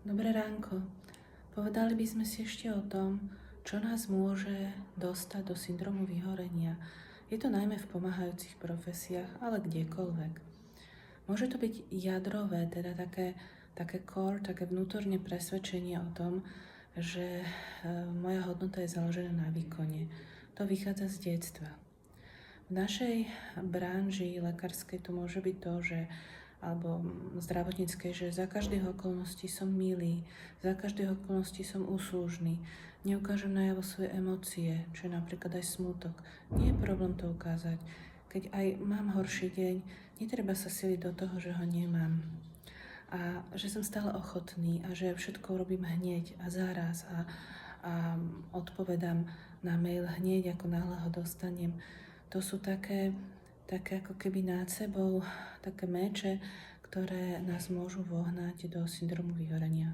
Dobré ránko. Povedali by sme si ešte o tom, čo nás môže dostať do syndromu vyhorenia. Je to najmä v pomáhajúcich profesiách, ale kdekoľvek. Môže to byť jadrové, teda také core, také vnútorné presvedčenie o tom, že moja hodnota je založená na výkone. To vychádza z detstva. V našej branži lekárskej to môže byť to, že alebo zdravotníckej, že za každých okolností som milý, za každých okolností som úslužný, neukážem najavo svoje emócie, čo je napríklad aj smútok. Nie je problém to ukázať. Keď aj mám horší deň, netreba sa siliť do toho, že ho nemám. A že som stále ochotný a že všetko robím hneď a zaraz a odpovedám na mail hneď, ako náhle ho dostanem. To sú také ako keby nad sebou také méče, ktoré nás môžu vohnať do syndromu vyhorenia.